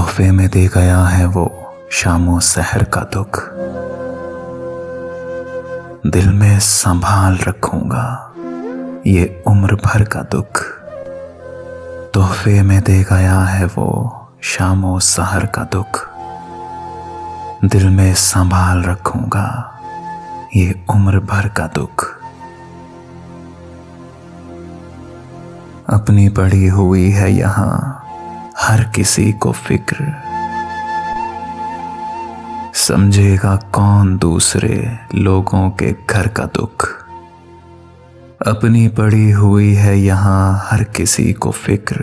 तोहफे में दे गया है वो शामो सहर का दुख, दिल में संभाल रखूंगा ये उम्र भर का दुख। तोहफे में दे गया है वो शामो सहर का दुख, दिल में संभाल रखूंगा ये उम्र भर का दुख। अपनी पड़ी हुई है यहां हर किसी को फिक्र, समझेगा कौन दूसरे लोगों के घर का दुख। अपनी पड़ी हुई है यहां हर किसी को फिक्र,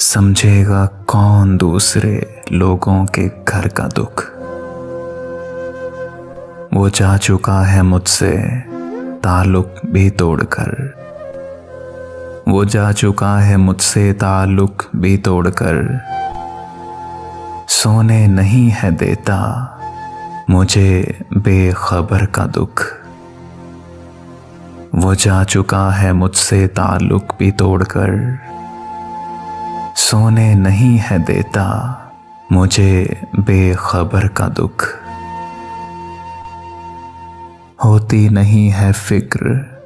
समझेगा कौन दूसरे लोगों के घर का दुख। वो जा चुका है मुझसे ताल्लुक भी तोड़कर, वो जा चुका है मुझसे ताल्लुक भी तोड़कर। सोने नहीं है देता मुझे बेखबर का दुख। वो जा चुका है मुझसे ताल्लुक भी तोड़कर, सोने नहीं है देता मुझे बेखबर का दुख। होती नहीं है फिक्र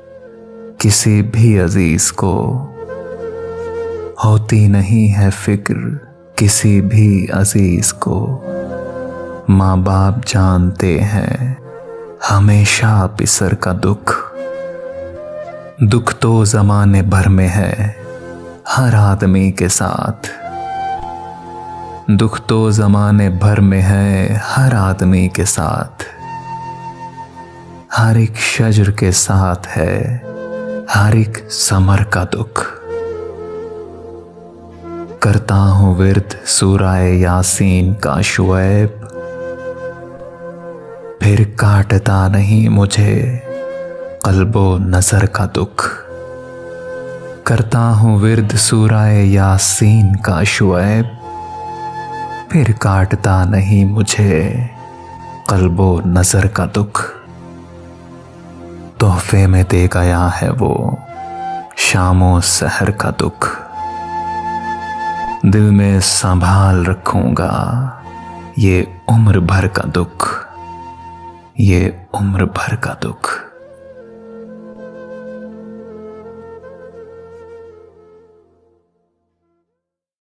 किसी भी अजीज को, होती नहीं है फिक्र किसी भी अजीज को। माँ बाप जानते हैं हमेशा पिसर का दुख। दुख तो जमाने भर में है हर आदमी के साथ, दुख तो जमाने भर में है हर आदमी के साथ। हर एक शजर के साथ है हर एक समर का दुख। करता हूं विर्द सूराए यासीन का शुएब, फिर काटता नहीं मुझे कल्बो नजर का दुख। करता हूं विर्द सूराए यासीन का शुएब, फिर काटता नहीं मुझे कल्बो नजर का दुख। तोहफे में दे गया है वो शामो सहर का दुख, दिल में संभाल रखूंगा ये उम्र भर का दुख, ये उम्र भर का दुख।